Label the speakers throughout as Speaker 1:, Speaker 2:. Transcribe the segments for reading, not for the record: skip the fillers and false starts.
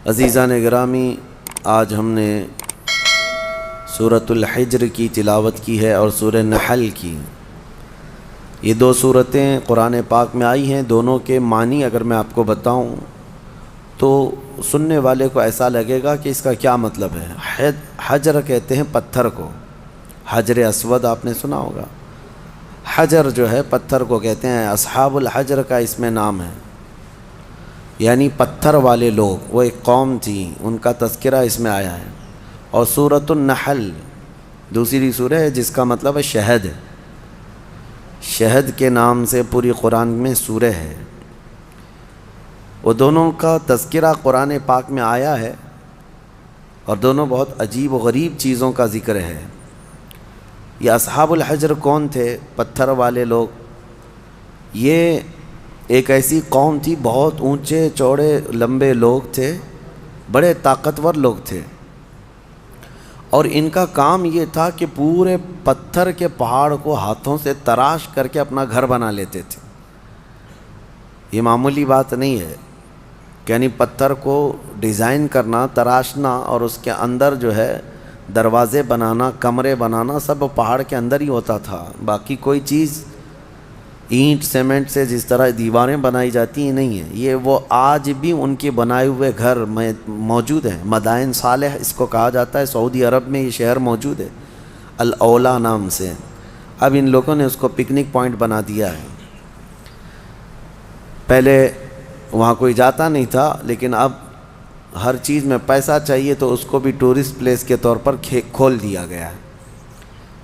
Speaker 1: عزیزان گرامی، آج ہم نے سورۃ الحجر کی تلاوت کی ہے اور سورہ نحل کی۔ یہ دو صورتیں قرآن پاک میں آئی ہیں، دونوں کے معنی اگر میں آپ کو بتاؤں تو سننے والے کو ایسا لگے گا کہ اس کا کیا مطلب ہے۔ حجر کہتے ہیں پتھر کو، حجر اسود آپ نے سنا ہوگا۔ حجر جو ہے پتھر کو کہتے ہیں، اصحاب الحجر کا اس میں نام ہے، یعنی پتھر والے لوگ، وہ ایک قوم تھی، ان کا تذکرہ اس میں آیا ہے۔ اور سورۃ النحل دوسری سورہ ہے جس کا مطلب ہے شہد، شہد کے نام سے پوری قرآن میں سورہ ہے۔ وہ دونوں کا تذکرہ قرآن پاک میں آیا ہے اور دونوں بہت عجیب و غریب چیزوں کا ذکر ہے۔ یہ اصحاب الحجر کون تھے؟ پتھر والے لوگ۔ یہ ایک ایسی قوم تھی، بہت اونچے چوڑے لمبے لوگ تھے، بڑے طاقتور لوگ تھے، اور ان کا کام یہ تھا کہ پورے پتھر کے پہاڑ کو ہاتھوں سے تراش کر کے اپنا گھر بنا لیتے تھے۔ یہ معمولی بات نہیں ہے، یعنی پتھر کو ڈیزائن کرنا، تراشنا اور اس کے اندر جو ہے دروازے بنانا، کمرے بنانا، سب پہاڑ کے اندر ہی ہوتا تھا۔ باقی کوئی چیز اینٹ سیمنٹ سے جس طرح دیواریں بنائی جاتی ہیں نہیں ہیں، یہ وہ آج بھی ان کے بنائے ہوئے گھر میں موجود ہیں۔ مدائن صالح اس کو کہا جاتا ہے، سعودی عرب میں یہ شہر موجود ہے، الاولا نام سے۔ اب ان لوگوں نے اس کو پکنک پوائنٹ بنا دیا ہے۔ پہلے وہاں کوئی جاتا نہیں تھا، لیکن اب ہر چیز میں پیسہ چاہیے تو اس کو بھی ٹورسٹ پلیس کے طور پر کھول دیا گیا ہے۔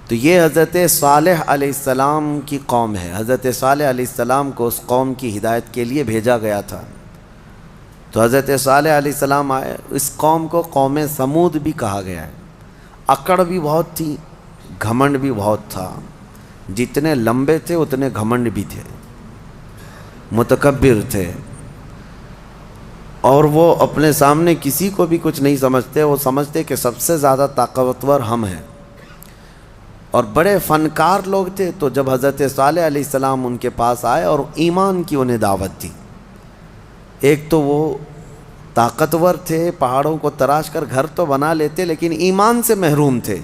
Speaker 1: تو یہ حضرت صالح علیہ السلام کی قوم ہے۔ حضرت صالح علیہ السلام کو اس قوم کی ہدایت کے لیے بھیجا گیا تھا۔ تو حضرت صالح علیہ السلام آئے۔ اس قوم کو قوم سمود بھی کہا گیا ہے۔ اکڑ بھی بہت تھی، گھمنڈ بھی بہت تھا۔ جتنے لمبے تھے اتنے گھمنڈ بھی تھے، متکبر تھے، اور وہ اپنے سامنے کسی کو بھی کچھ نہیں سمجھتے۔ وہ سمجھتے کہ سب سے زیادہ طاقتور ہم ہیں، اور بڑے فنکار لوگ تھے۔ تو جب حضرت صالح علیہ السلام ان کے پاس آئے اور ایمان کی انہیں دعوت دی، ایک تو وہ طاقتور تھے، پہاڑوں کو تراش کر گھر تو بنا لیتے، لیکن ایمان سے محروم تھے۔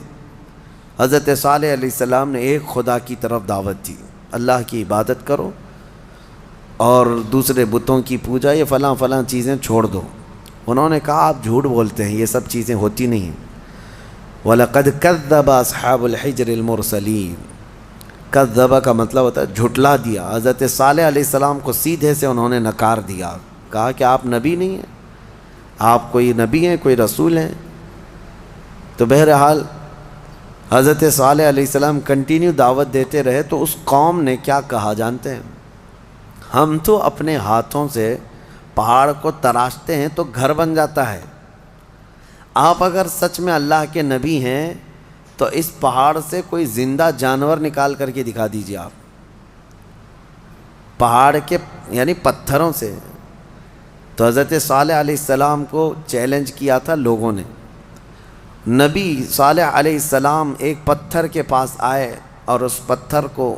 Speaker 1: حضرت صالح علیہ السلام نے ایک خدا کی طرف دعوت دی، اللہ کی عبادت کرو اور دوسرے بتوں کی پوجا، یہ فلاں فلاں چیزیں چھوڑ دو۔ انہوں نے کہا آپ جھوٹ بولتے ہیں، یہ سب چیزیں ہوتی نہیں ہیں۔ وَلَقَدْ كَذَّبَ أَصْحَابُ الْحِجْرِ الْمُرْسَلِينَ۔ کذب کا مطلب ہوتا ہے جھٹلا دیا۔ حضرت صالح علیہ السلام کو سیدھے سے انہوں نے نکار دیا، کہا کہ آپ نبی نہیں ہیں، آپ کوئی نبی ہیں، کوئی رسول ہیں؟ تو بہرحال حضرت صالح علیہ السلام کنٹینیو دعوت دیتے رہے۔ تو اس قوم نے کیا کہا جانتے ہیں؟ ہم تو اپنے ہاتھوں سے پہاڑ کو تراشتے ہیں تو گھر بن جاتا ہے، آپ اگر سچ میں اللہ کے نبی ہیں تو اس پہاڑ سے کوئی زندہ جانور نکال کر کے دکھا دیجیے۔ آپ پہاڑ کے یعنی پتھروں سے۔ تو حضرت صالح علیہ السلام کو چیلنج کیا تھا لوگوں نے۔ نبی صالح علیہ السلام ایک پتھر کے پاس آئے اور اس پتھر کو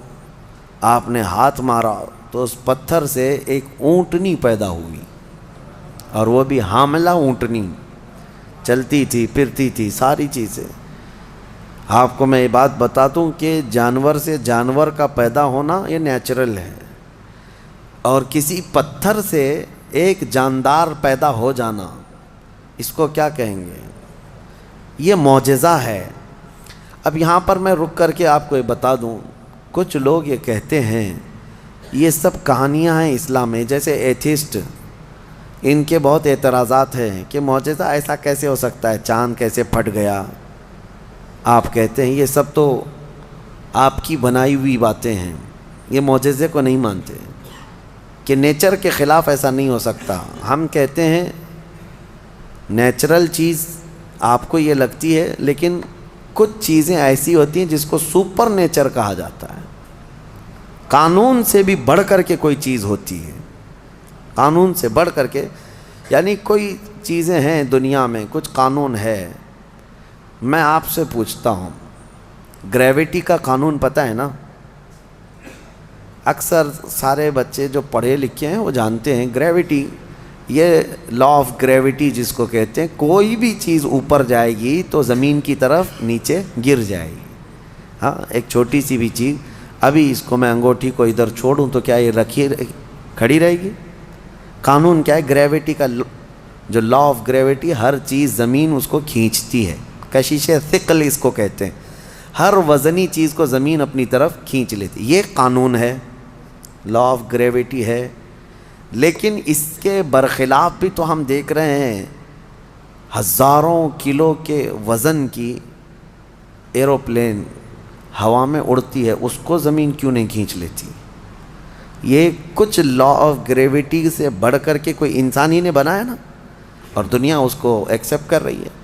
Speaker 1: آپ نے ہاتھ مارا تو اس پتھر سے ایک اونٹنی پیدا ہوئی، اور وہ بھی حاملہ اونٹنی، چلتی تھی، پھرتی تھی، ساری چیزیں۔ آپ کو میں یہ بات بتا دوں کہ جانور سے جانور کا پیدا ہونا یہ نیچرل ہے، اور کسی پتھر سے ایک جاندار پیدا ہو جانا، اس کو کیا کہیں گے؟ یہ معجزہ ہے۔ اب یہاں پر میں رک کر کے آپ کو یہ بتا دوں، کچھ لوگ یہ کہتے ہیں یہ سب کہانیاں ہیں اسلام میں، جیسے ایتھسٹ، ان کے بہت اعتراضات ہیں کہ معجزہ ایسا کیسے ہو سکتا ہے، چاند کیسے پھٹ گیا۔ آپ کہتے ہیں یہ سب تو آپ کی بنائی ہوئی باتیں ہیں، یہ معجزے کو نہیں مانتے کہ نیچر کے خلاف ایسا نہیں ہو سکتا۔ ہم کہتے ہیں نیچرل چیز آپ کو یہ لگتی ہے، لیکن کچھ چیزیں ایسی ہوتی ہیں جس کو سپر نیچر کہا جاتا ہے۔ قانون سے بھی بڑھ کر کے کوئی چیز ہوتی ہے، قانون سے بڑھ کر کے، یعنی کوئی چیزیں ہیں دنیا میں، کچھ قانون ہے۔ میں آپ سے پوچھتا ہوں، گریویٹی کا قانون پتہ ہے نا؟ اکثر سارے بچے جو پڑھے لکھے ہیں وہ جانتے ہیں گریویٹی یہ لا آف گریوٹی جس کو کہتے ہیں، کوئی بھی چیز اوپر جائے گی تو زمین کی طرف نیچے گر جائے گی. ہاں، ایک چھوٹی سی بھی چیز، ابھی اس کو میں انگوٹھی کو ادھر چھوڑوں تو کیا یہ کھڑی رہے گی؟ قانون کیا ہے گریوٹی کا؟ جو لا آف گریوٹی، ہر چیز زمین اس کو کھینچتی ہے. کشش ثقل اس کو کہتے ہیں، ہر وزنی چیز کو زمین اپنی طرف کھینچ لیتی. یہ قانون ہے، لا آف گریوٹی ہے. لیکن اس کے برخلاف بھی تو ہم دیکھ رہے ہیں ہزاروں کلو کے وزن کی ایروپلین ہوا میں اڑتی ہے، اس کو زمین کیوں نہیں کھینچ لیتی؟ یہ کچھ لا آف گریوٹی سے بڑھ کر کے کوئی انسان ہی نے بنایا نا، اور دنیا اس کو ایکسیپٹ کر رہی ہے.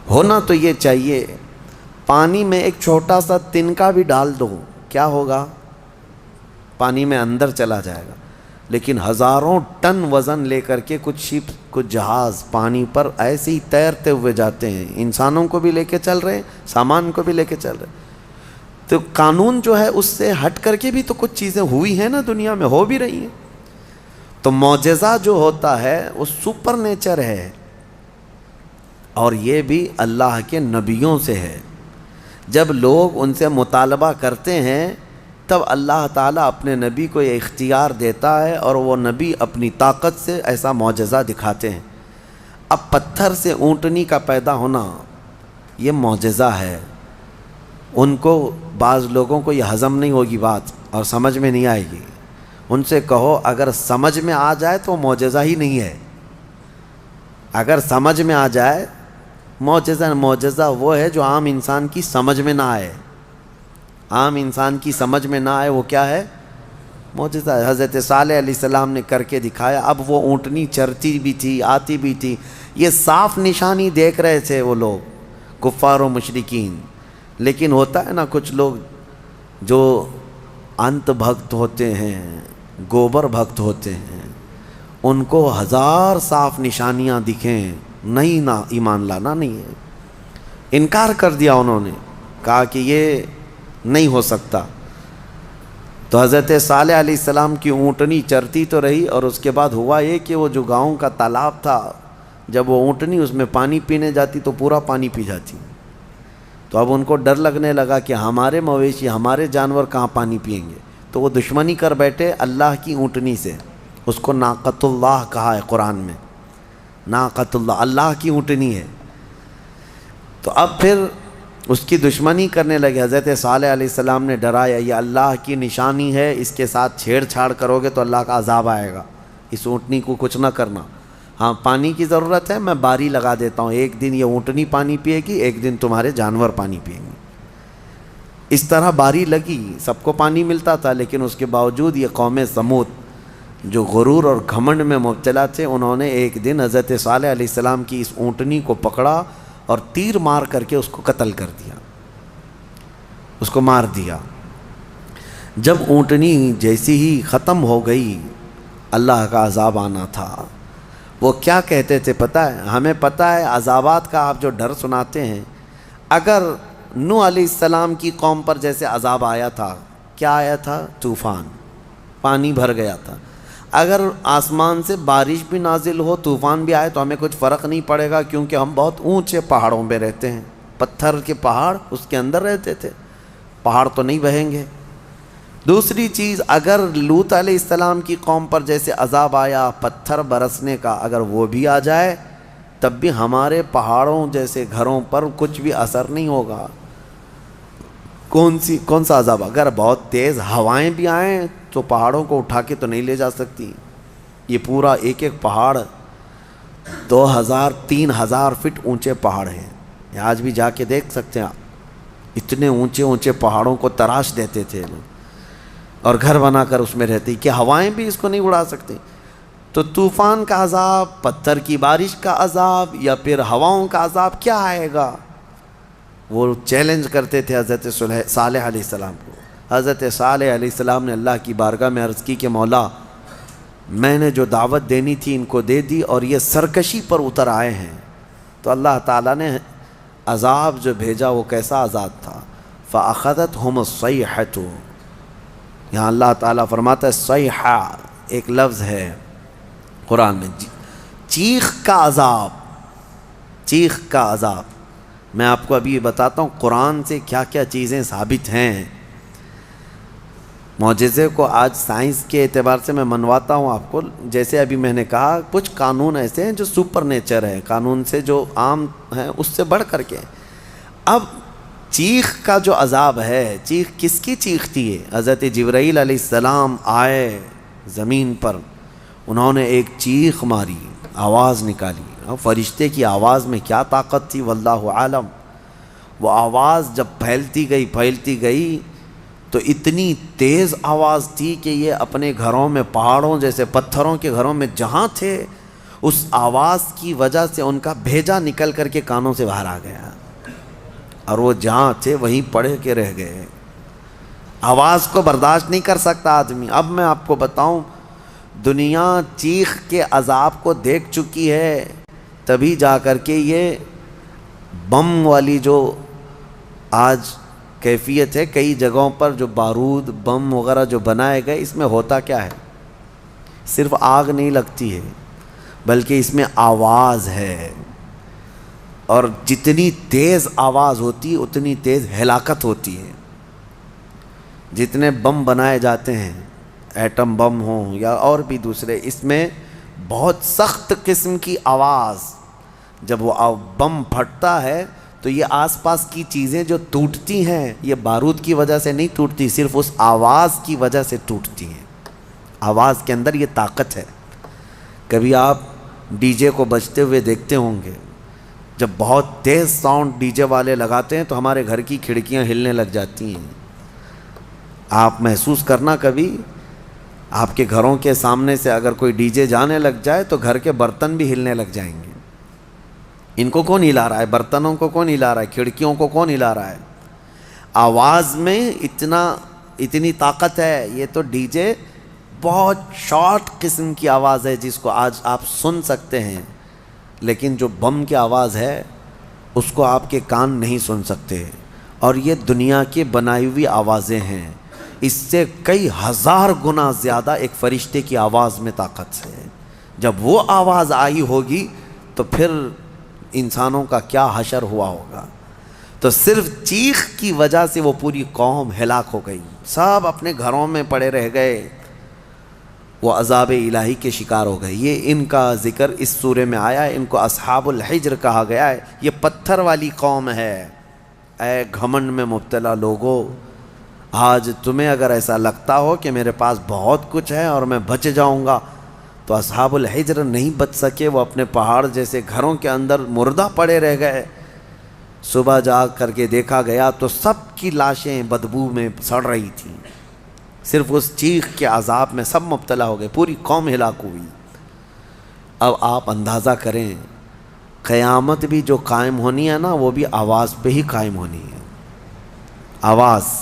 Speaker 1: ہونا تو یہ چاہیے، پانی میں ایک چھوٹا سا تنکا بھی ڈال دو، کیا ہوگا؟ پانی میں اندر چلا جائے گا. لیکن ہزاروں ٹن وزن لے کر کے کچھ شپ، کچھ جہاز پانی پر ایسے ہی تیرتے ہوئے جاتے ہیں، انسانوں کو بھی لے کے چل رہے ہیں، سامان کو بھی لے کے چل رہے ہیں. تو قانون جو ہے اس سے ہٹ کر کے بھی تو کچھ چیزیں ہوئی ہیں نا، دنیا میں ہو بھی رہی ہیں. تو معجزہ جو ہوتا ہے وہ سپر نیچر ہے، اور یہ بھی اللہ کے نبیوں سے ہے. جب لوگ ان سے مطالبہ کرتے ہیں تب اللہ تعالیٰ اپنے نبی کو یہ اختیار دیتا ہے، اور وہ نبی اپنی طاقت سے ایسا معجزہ دکھاتے ہیں. اب پتھر سے اونٹنی کا پیدا ہونا یہ معجزہ ہے. ان کو، بعض لوگوں کو یہ ہضم نہیں ہوگی بات اور سمجھ میں نہیں آئے گی. ان سے کہو اگر سمجھ میں آ جائے تو معجزہ ہی نہیں ہے. اگر سمجھ میں آ جائے، معجزہ وہ ہے جو عام انسان کی سمجھ میں نہ آئے. عام انسان کی سمجھ میں نہ آئے وہ کیا ہے؟ معجزہ. حضرت صالح علیہ السلام نے کر کے دکھایا. اب وہ اونٹنی چرتی بھی تھی، آتی بھی تھی، یہ صاف نشانی دیکھ رہے تھے وہ لوگ کفار و مشرکین. لیکن ہوتا ہے نا کچھ لوگ جو انت بھکت ہوتے ہیں، گوبر بھکت ہوتے ہیں، ان کو ہزار صاف نشانیاں دکھیں، نہیں نہ ایمان لانا نہیں ہے. انکار کر دیا انہوں نے، کہا کہ یہ نہیں ہو سکتا. تو حضرت صالح علیہ السلام کی اونٹنی چرتی تو رہی، اور اس کے بعد ہوا یہ کہ وہ جو گاؤں کا تالاب تھا، جب وہ اونٹنی اس میں پانی پینے جاتی تو پورا پانی پی جاتی. تو اب ان کو ڈر لگنے لگا کہ ہمارے مویشی، ہمارے جانور کہاں پانی پئیں گے. تو وہ دشمنی کر بیٹھے اللہ کی اونٹنی سے. اس کو ناقۃ اللہ کہا ہے قرآن میں. ناقۃ اللہ اللہ کی اونٹنی ہے. تو اب پھر اس کی دشمنی کرنے لگے. حضرت صالح علیہ السلام نے ڈرایا، یہ اللہ کی نشانی ہے، اس کے ساتھ چھیڑ چھاڑ کرو گے تو اللہ کا عذاب آئے گا. اس اونٹنی کو کچھ نہ کرنا. ہاں پانی کی ضرورت ہے، میں باری لگا دیتا ہوں، ایک دن یہ اونٹنی پانی پیے گی، ایک دن تمہارے جانور پانی پئیں گے. اس طرح باری لگی، سب کو پانی ملتا تھا. لیکن اس کے باوجود یہ قوم سمود جو غرور اور گھمنڈ میں مبتلا تھے، انہوں نے ایک دن حضرت صالح علیہ السلام کی اس اونٹنی کو پکڑا اور تیر مار کر کے اس کو قتل کر دیا، اس کو مار دیا. جب اونٹنی جیسی ہی ختم ہو گئی، اللہ کا عذاب آنا تھا. وہ کیا کہتے تھے پتہ ہے؟ ہمیں پتہ ہے عذابات کا آپ جو ڈر سناتے ہیں، اگر نوح علیہ السلام کی قوم پر جیسے عذاب آیا تھا، کیا آیا تھا؟ طوفان، پانی بھر گیا تھا. اگر آسمان سے بارش بھی نازل ہو، طوفان بھی آئے تو ہمیں کچھ فرق نہیں پڑے گا، کیونکہ ہم بہت اونچے پہاڑوں پہ رہتے ہیں. پتھر کے پہاڑ اس کے اندر رہتے تھے، پہاڑ تو نہیں بہیں گے. دوسری چیز، اگر لوط علیہ السلام کی قوم پر جیسے عذاب آیا پتھر برسنے کا، اگر وہ بھی آ جائے تب بھی ہمارے پہاڑوں جیسے گھروں پر کچھ بھی اثر نہیں ہوگا. کون سا عذاب؟ اگر بہت تیز ہوائیں بھی آئیں تو پہاڑوں کو اٹھا کے تو نہیں لے جا سکتی. یہ پورا ایک ایک پہاڑ 2000 3000 فٹ اونچے پہاڑ ہیں. آج بھی جا کے دیکھ سکتے ہیں آپ، اتنے اونچے اونچے پہاڑوں کو تراش دیتے تھے اور گھر بنا کر اس میں رہتے، کہ ہوائیں بھی اس کو نہیں اڑا سکتی. تو طوفان کا عذاب، پتھر کی بارش کا عذاب، یا پھر ہواؤں کا عذاب کیا آئے گا؟ وہ چیلنج کرتے تھے حضرت صالح علیہ السلام کو. حضرت صالح علیہ السلام نے اللہ کی بارگاہ میں عرض کی کہ مولا، میں نے جو دعوت دینی تھی ان کو دے دی اور یہ سرکشی پر اتر آئے ہیں. تو اللہ تعالیٰ نے عذاب جو بھیجا وہ کیسا عذاب تھا؟ فَأَخَذَتْهُمُ الصَّيْحَةُ. یہاں اللہ تعالیٰ فرماتا ہے صیحہ ایک لفظ ہے قرآن میں، چیخ کا عذاب، چیخ کا عذاب. میں آپ کو ابھی بتاتا ہوں قرآن سے کیا کیا چیزیں ثابت ہیں. معجزے کو آج سائنس کے اعتبار سے میں منواتا ہوں آپ کو. جیسے ابھی میں نے کہا کچھ قانون ایسے ہیں جو سپر نیچر ہے، قانون سے جو عام ہیں اس سے بڑھ کر کے. اب چیخ کا جو عذاب ہے، چیخ کس کی چیخ تھی؟ حضرت جبرائیل علیہ السلام آئے زمین پر، انہوں نے ایک چیخ ماری، آواز نکالی. فرشتے کی آواز میں کیا طاقت تھی واللہ عالم. وہ آواز جب پھیلتی گئی تو اتنی تیز آواز تھی کہ یہ اپنے گھروں میں، پہاڑوں جیسے پتھروں کے گھروں میں جہاں تھے، اس آواز کی وجہ سے ان کا بھیجا نکل کر کے کانوں سے باہر آ گیا، اور وہ جہاں تھے وہیں پڑے کے رہ گئے. آواز کو برداشت نہیں کر سکتا آدمی. اب میں آپ کو بتاؤں، دنیا چیخ کے عذاب کو دیکھ چکی ہے، تبھی جا کر کے یہ بم والی جو آج کیفیت ہے، کئی جگہوں پر جو بارود بم وغیرہ جو بنائے گئے، اس میں ہوتا کیا ہے؟ صرف آگ نہیں لگتی ہے بلکہ اس میں آواز ہے، اور جتنی تیز آواز ہوتی اتنی تیز ہلاکت ہوتی ہے. جتنے بم بنائے جاتے ہیں، ایٹم بم ہوں یا اور بھی دوسرے، اس میں بہت سخت قسم کی آواز، جب وہ بم پھٹتا ہے تو یہ آس پاس کی چیزیں جو ٹوٹتی ہیں، یہ بارود کی وجہ سے نہیں ٹوٹتی، صرف اس آواز کی وجہ سے ٹوٹتی ہیں. آواز کے اندر یہ طاقت ہے. کبھی آپ ڈی جے کو بجتے ہوئے دیکھتے ہوں گے، جب بہت تیز ساؤنڈ ڈی جے والے لگاتے ہیں تو ہمارے گھر کی کھڑکیاں ہلنے لگ جاتی ہیں. آپ محسوس کرنا، کبھی آپ کے گھروں کے سامنے سے اگر کوئی ڈی جے جانے لگ جائے تو گھر کے برتن بھی ہلنے لگ جائیں گے. ان کو کون ہلا رہا ہے؟ برتنوں کو کون ہلا رہا ہے؟ کھڑکیوں کو کون ہلا رہا ہے؟ آواز میں اتنی طاقت ہے. یہ تو ڈی جے بہت شارٹ قسم کی آواز ہے جس کو آج آپ سن سکتے ہیں، لیکن جو بم کی آواز ہے اس کو آپ کے کان نہیں سن سکتے. اور یہ دنیا کی بنائی ہوئی آوازیں ہیں، اس سے کئی ہزار گنا زیادہ ایک فرشتے کی آواز میں طاقت ہے. جب وہ آواز آئی ہوگی تو پھر انسانوں کا کیا حشر ہوا ہوگا. تو صرف چیخ کی وجہ سے وہ پوری قوم ہلاک ہو گئی، سب اپنے گھروں میں پڑے رہ گئے، وہ عذاب الہی کے شکار ہو گئے. یہ ان کا ذکر اس سورے میں آیا ہے. ان کو اصحاب الحجر کہا گیا ہے. یہ پتھر والی قوم ہے. اے گھمنڈ میں مبتلا لوگو، آج تمہیں اگر ایسا لگتا ہو کہ میرے پاس بہت کچھ ہے اور میں بچ جاؤں گا، تو اصحاب الحجر نہیں بچ سکے. وہ اپنے پہاڑ جیسے گھروں کے اندر مردہ پڑے رہ گئے. صبح جا کر کے دیکھا گیا تو سب کی لاشیں بدبو میں سڑ رہی تھیں. صرف اس چیخ کے عذاب میں سب مبتلا ہو گئے، پوری قوم ہلاک ہوئی. اب آپ اندازہ کریں، قیامت بھی جو قائم ہونی ہے نا، وہ بھی آواز پہ ہی قائم ہونی ہے. آواز،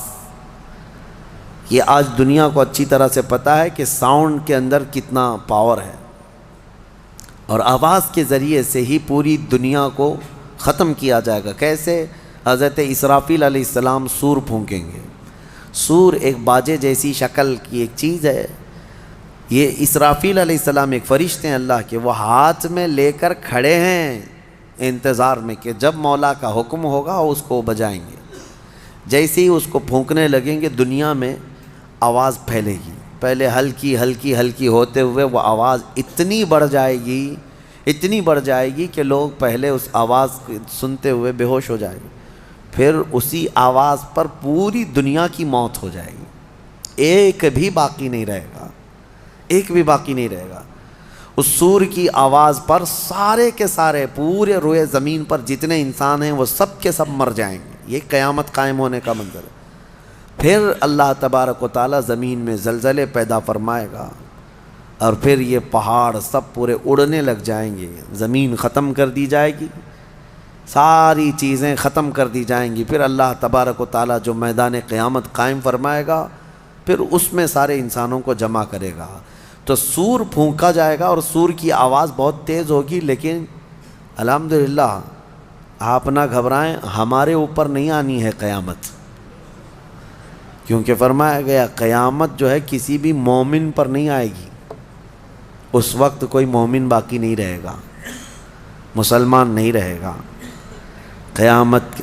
Speaker 1: یہ آج دنیا کو اچھی طرح سے پتہ ہے کہ ساؤنڈ کے اندر کتنا پاور ہے، اور آواز کے ذریعے سے ہی پوری دنیا کو ختم کیا جائے گا. کیسے؟ حضرت اسرافیل علیہ السلام سور پھونکیں گے. سور ایک باجے جیسی شکل کی ایک چیز ہے. یہ اسرافیل علیہ السلام ایک فرشتے ہیں اللہ کے، وہ ہاتھ میں لے کر کھڑے ہیں انتظار میں کہ جب مولا کا حکم ہوگا اس کو بجائیں گے. جیسے ہی اس کو پھونکنے لگیں گے دنیا میں آواز پھیلے گی. پہلے ہلکی ہلکی ہلکی ہوتے ہوئے وہ آواز اتنی بڑھ جائے گی کہ لوگ پہلے اس آواز کو سنتے ہوئے بے ہوش ہو جائیں گے. پھر اسی آواز پر پوری دنیا کی موت ہو جائے گی. ایک بھی باقی نہیں رہے گا، ایک بھی باقی نہیں رہے گا. اس سور کی آواز پر سارے کے سارے پورے روئے زمین پر جتنے انسان ہیں وہ سب کے سب مر جائیں گے. یہ قیامت قائم ہونے کا منظر ہے. پھر اللہ تبارک و تعالیٰ زمین میں زلزلے پیدا فرمائے گا، اور پھر یہ پہاڑ سب پورے اڑنے لگ جائیں گے. زمین ختم کر دی جائے گی، ساری چیزیں ختم کر دی جائیں گی. پھر اللہ تبارک و تعالیٰ جو میدان قیامت قائم فرمائے گا، پھر اس میں سارے انسانوں کو جمع کرے گا. تو سور پھونکا جائے گا، اور سور کی آواز بہت تیز ہوگی. لیکن الحمدللہ آپ نہ گھبرائیں، ہمارے اوپر نہیں آنی ہے قیامت، کیونکہ فرمایا گیا قیامت جو ہے کسی بھی مومن پر نہیں آئے گی. اس وقت کوئی مومن باقی نہیں رہے گا، مسلمان نہیں رہے گا۔ قیامت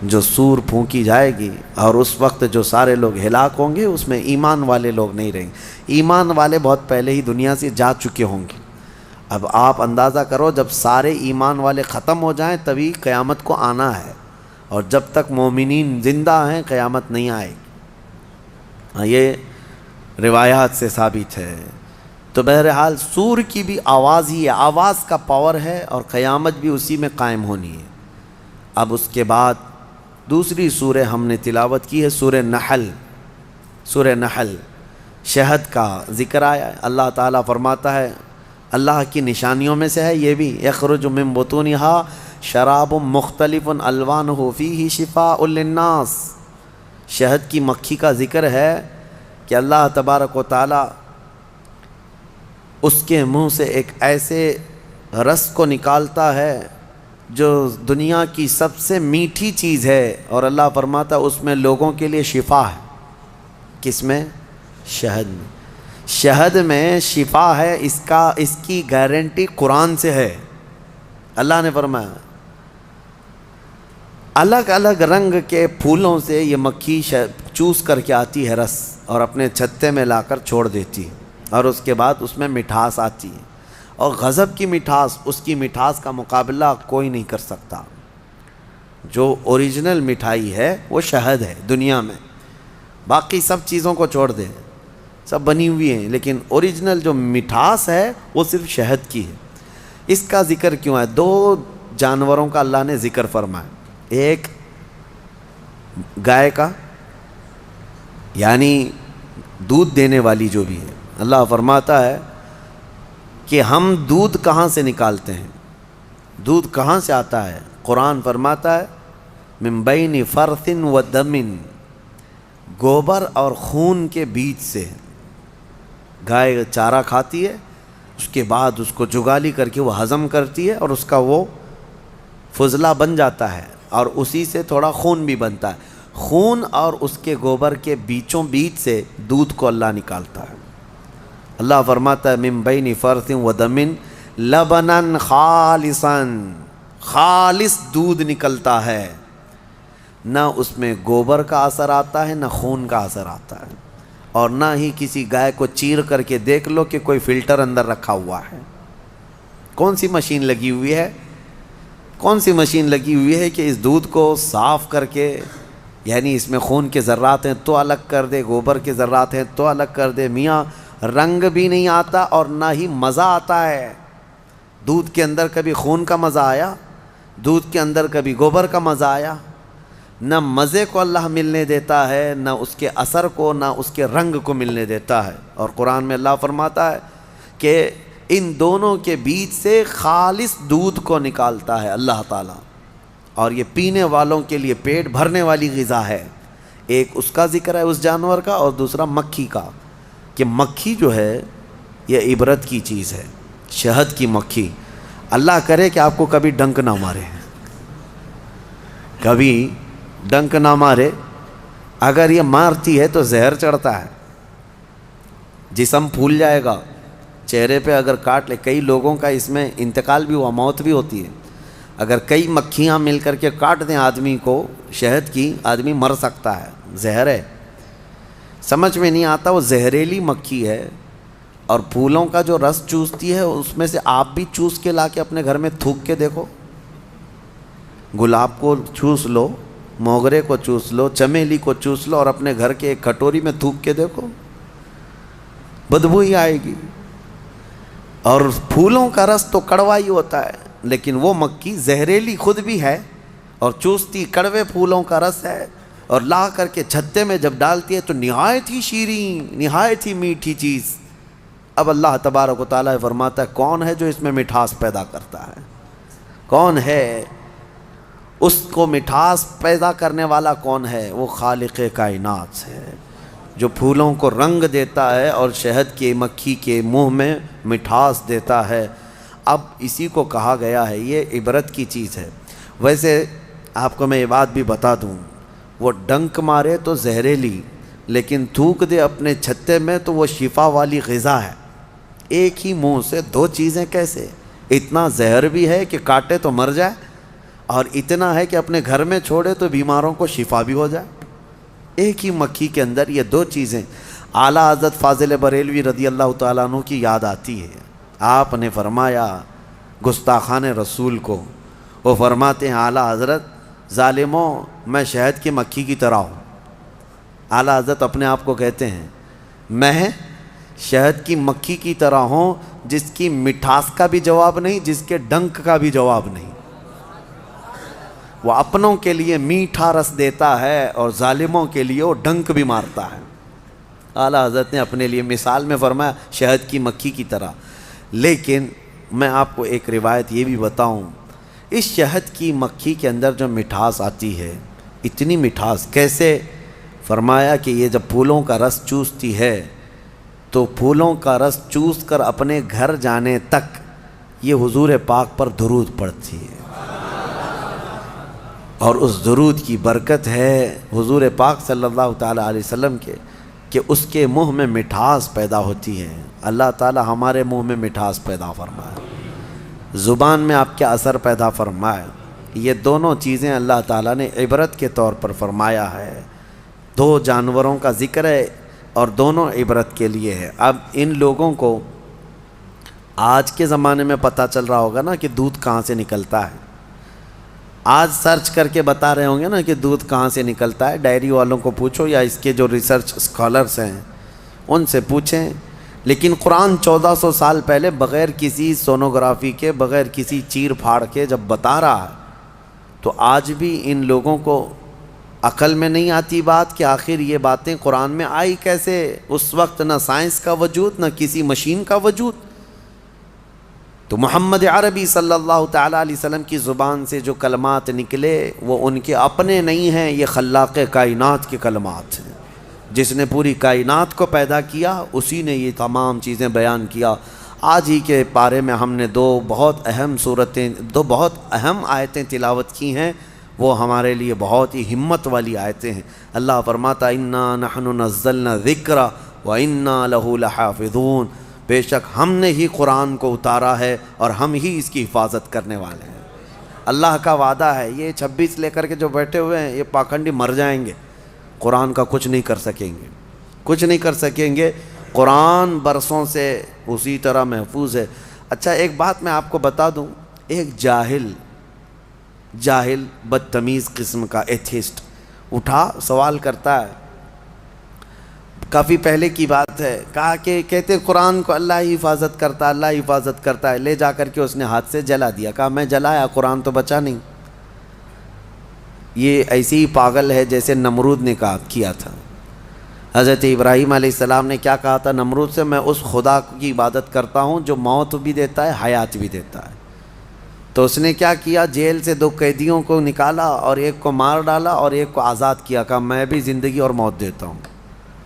Speaker 1: جو سور پھونکی جائے گی اور اس وقت جو سارے لوگ ہلاک ہوں گے، اس میں ایمان والے لوگ نہیں رہیں گے۔ ایمان والے بہت پہلے ہی دنیا سے جا چکے ہوں گے۔ اب آپ اندازہ کرو، جب سارے ایمان والے ختم ہو جائیں تبھی قیامت کو آنا ہے، اور جب تک مومنین زندہ ہیں قیامت نہیں آئے گی۔ یہ روایات سے ثابت ہے۔ تو بہرحال سور کی بھی آواز ہی ہے، آواز کا پاور ہے، اور قیامت بھی اسی میں قائم ہونی ہے۔ اب اس کے بعد دوسری سورہ ہم نے تلاوت کی ہے، سورہ نحل۔ سورہ نحل شہد کا ذکر آیا ہے۔ اللہ تعالیٰ فرماتا ہے، اللہ کی نشانیوں میں سے ہے یہ بھی، یخرج من بطونہا شراب مختلف الوانہ فیہ شفاء للناس۔ شہد کی مکھی کا ذکر ہے کہ اللہ تبارک و تعالیٰ اس کے منہ سے ایک ایسے رس کو نکالتا ہے جو دنیا کی سب سے میٹھی چیز ہے، اور اللہ فرماتا اس میں لوگوں کے لیے شفا ہے۔ کس میں؟ شہد میں۔ شہد میں شفا ہے، اس کی گارنٹی قرآن سے ہے۔ اللہ نے فرمایا الگ الگ رنگ کے پھولوں سے یہ مکھی چوس کر کے آتی ہے رس، اور اپنے چھتے میں لا کر چھوڑ دیتی ہے، اور اس کے بعد اس میں مٹھاس آتی ہے، اور غضب کی مٹھاس، اس کی مٹھاس کا مقابلہ کوئی نہیں کر سکتا۔ جو اوریجنل مٹھائی ہے وہ شہد ہے دنیا میں، باقی سب چیزوں کو چھوڑ دیں، سب بنی ہوئی ہیں، لیکن اوریجنل جو مٹھاس ہے وہ صرف شہد کی ہے۔ اس کا ذکر کیوں ہے؟ دو جانوروں کا اللہ نے ذکر فرمایا، ایک گائے کا، یعنی دودھ دینے والی جو بھی ہے، اللہ فرماتا ہے کہ ہم دودھ کہاں سے نکالتے ہیں، دودھ کہاں سے آتا ہے؟ قرآن فرماتا ہے من بین فرث و دم، گوبر اور خون کے بیچ سے۔ گائے چارہ کھاتی ہے، اس کے بعد اس کو جگالی کر کے وہ ہضم کرتی ہے، اور اس کا وہ فضلہ بن جاتا ہے، اور اسی سے تھوڑا خون بھی بنتا ہے۔ خون اور اس کے گوبر کے بیچوں بیچ سے دودھ کو اللہ نکالتا ہے۔ اللہ فرماتا ہے من بین فرث و دم لبنا خالصا، خالص دودھ نکلتا ہے، نہ اس میں گوبر کا اثر آتا ہے نہ خون کا اثر آتا ہے، اور نہ ہی کسی گائے کو چیر کر کے دیکھ لو کہ کوئی فلٹر اندر رکھا ہوا ہے۔ کون سی مشین لگی ہوئی ہے؟ کون سی مشین لگی ہوئی ہے کہ اس دودھ کو صاف کر کے، یعنی اس میں خون کے ذرات ہیں تو الگ کر دے، گوبر کے ذرات ہیں تو الگ کر دے؟ میاں رنگ بھی نہیں آتا اور نہ ہی مزہ آتا ہے۔ دودھ کے اندر کبھی خون کا مزہ آیا؟ دودھ کے اندر کبھی گوبر کا مزہ آیا؟ نہ مزے کو اللہ ملنے دیتا ہے، نہ اس کے اثر کو، نہ اس کے رنگ کو ملنے دیتا ہے۔ اور قرآن میں اللہ فرماتا ہے کہ ان دونوں کے بیچ سے خالص دودھ کو نکالتا ہے اللہ تعالیٰ، اور یہ پینے والوں کے لیے پیٹ بھرنے والی غذا ہے۔ ایک اس کا ذکر ہے اس جانور کا، اور دوسرا مکھی کا، کہ مکھی جو ہے یہ عبرت کی چیز ہے۔ شہد کی مکھی، اللہ کرے کہ آپ کو کبھی ڈنک نہ مارے، کبھی ڈنک نہ مارے۔ اگر یہ مارتی ہے تو زہر چڑھتا ہے، جسم پھول جائے گا، چہرے پہ اگر کاٹ لے، کئی لوگوں کا اس میں انتقال بھی ہوا، موت بھی ہوتی ہے۔ اگر کئی مکھیاں مل کر کے کاٹ دیں آدمی کو شہد کی، آدمی مر سکتا ہے، زہر ہے۔ سمجھ میں نہیں آتا، وہ زہریلی مکھی ہے، اور پھولوں کا جو رس چوستی ہے اس میں سے آپ بھی چوس کے لا کے اپنے گھر میں تھوک کے دیکھو۔ گلاب کو چوس لو، موگرے کو چوس لو، چمیلی کو چوس لو، اور اپنے گھر کے ایک کٹوری میں تھوک کے دیکھو، بدبو ہی آئے گی۔ اور پھولوں کا رس تو کڑوا ہی ہوتا ہے، لیکن وہ مکھی زہریلی خود بھی ہے اور چوستی کڑوے پھولوں کا رس ہے، اور لا کر کے چھتے میں جب ڈالتی ہے تو نہایت ہی شیریں، نہایت ہی میٹھی چیز۔ اب اللہ تبارک و تعالیٰ فرماتا ہے کون ہے جو اس میں مٹھاس پیدا کرتا ہے؟ کون ہے اس کو مٹھاس پیدا کرنے والا؟ کون ہے؟ وہ خالق کائنات ہے، جو پھولوں کو رنگ دیتا ہے اور شہد کی مکھی کے منہ میں مٹھاس دیتا ہے۔ اب اسی کو کہا گیا ہے یہ عبرت کی چیز ہے۔ ویسے آپ کو میں یہ بات بھی بتا دوں، وہ ڈنک مارے تو زہریلی، لیکن تھوک دے اپنے چھتے میں تو وہ شفا والی غذا ہے۔ ایک ہی منہ سے دو چیزیں کیسے؟ اتنا زہر بھی ہے کہ کاٹے تو مر جائے، اور اتنا ہے کہ اپنے گھر میں چھوڑے تو بیماروں کو شفا بھی ہو جائے۔ ایک ہی مکھی کے اندر یہ دو چیزیں۔ اعلیٰ حضرت فاضل بریلوی رضی اللہ تعالیٰ عنہ کی یاد آتی ہے، آپ نے فرمایا گستاخان رسول کو، وہ فرماتے ہیں اعلیٰ حضرت ظالموں میں شہد کی مکھی کی طرح ہوں۔ اعلیٰ حضرت اپنے آپ کو کہتے ہیں میں شہد کی مکھی کی طرح ہوں، جس کی مٹھاس کا بھی جواب نہیں، جس کے ڈنک کا بھی جواب نہیں۔ وہ اپنوں کے لیے میٹھا رس دیتا ہے اور ظالموں کے لیے وہ ڈنک بھی مارتا ہے۔ اعلیٰ حضرت نے اپنے لیے مثال میں فرمایا شہد کی مکھی کی طرح۔ لیکن میں آپ کو ایک روایت یہ بھی بتاؤں، اس شہد کی مکھی کے اندر جو مٹھاس آتی ہے، اتنی مٹھاس کیسے؟ فرمایا کہ یہ جب پھولوں کا رس چوستی ہے تو پھولوں کا رس چوس کر اپنے گھر جانے تک یہ حضور پاک پر درود پڑتی ہے، اور اس درود کی برکت ہے حضور پاک صلی اللہ تعالیٰ علیہ وسلم کے کہ اس کے منہ میں مٹھاس پیدا ہوتی ہے۔ اللہ تعالیٰ ہمارے منہ میں مٹھاس پیدا فرمائے، زبان میں آپ کے اثر پیدا فرمائے۔ یہ دونوں چیزیں اللہ تعالیٰ نے عبرت کے طور پر فرمایا ہے۔ دو جانوروں کا ذکر ہے اور دونوں عبرت کے لیے ہے۔ اب ان لوگوں کو آج کے زمانے میں پتہ چل رہا ہوگا نا کہ دودھ کہاں سے نکلتا ہے، آج سرچ کر کے بتا رہے ہوں گے نا کہ دودھ کہاں سے نکلتا ہے۔ ڈائری والوں کو پوچھو یا اس کے جو ریسرچ اسکالرس ہیں ان سے پوچھیں۔ لیکن قرآن 1400 سال پہلے بغیر کسی سونوگرافی کے، بغیر کسی چیر پھاڑ کے جب بتا رہا ہے، تو آج بھی ان لوگوں کو عقل میں نہیں آتی بات کہ آخر یہ باتیں قرآن میں آئی کیسے؟ اس وقت نہ سائنس کا وجود، نہ کسی مشین کا وجود۔ تو محمد عربی صلی اللہ تعالیٰ علیہ وسلم کی زبان سے جو کلمات نکلے وہ ان کے اپنے نہیں ہیں، یہ خلاق کائنات کے کلمات ہیں۔ جس نے پوری کائنات کو پیدا کیا اسی نے یہ تمام چیزیں بیان کیا۔ آج ہی کے پارے میں ہم نے دو بہت اہم آیتیں تلاوت کی ہیں، وہ ہمارے لیے بہت ہی ہمت والی آیتیں ہیں۔ اللہ فرماتا اِنَّا نَحْنُ نَزَّلْنَا الذِّكْرَ وَإِنَّا لَهُ لَحَافِظُونَ، بے شک ہم نے ہی قرآن کو اتارا ہے اور ہم ہی اس کی حفاظت کرنے والے ہیں۔ اللہ کا وعدہ ہے، یہ 26 لے کر کے جو بیٹھے ہوئے ہیں یہ پاکھنڈی مر جائیں گے، قرآن کا کچھ نہیں کر سکیں گے، کچھ نہیں کر سکیں گے۔ قرآن برسوں سے اسی طرح محفوظ ہے۔ اچھا ایک بات میں آپ کو بتا دوں، ایک جاہل بدتمیز قسم کا ایتھیسٹ اٹھا سوال کرتا ہے، کافی پہلے کی بات ہے، کہا کہ کہتے قرآن کو اللہ ہی حفاظت کرتا ہے، اللہ ہی حفاظت کرتا ہے۔ لے جا کر کے اس نے ہاتھ سے جلا دیا، کہا میں جلایا، قرآن تو بچا نہیں۔ یہ ایسی ہی پاگل ہے جیسے نمرود نے کیا تھا۔ حضرت ابراہیم علیہ السلام نے کیا کہا تھا نمرود سے؟ میں اس خدا کی عبادت کرتا ہوں جو موت بھی دیتا ہے، حیات بھی دیتا ہے۔ تو اس نے کیا کیا؟ جیل سے 2 قیدیوں کو نکالا اور ایک کو مار ڈالا اور ایک کو آزاد کیا، کہا میں بھی زندگی اور موت دیتا ہوں۔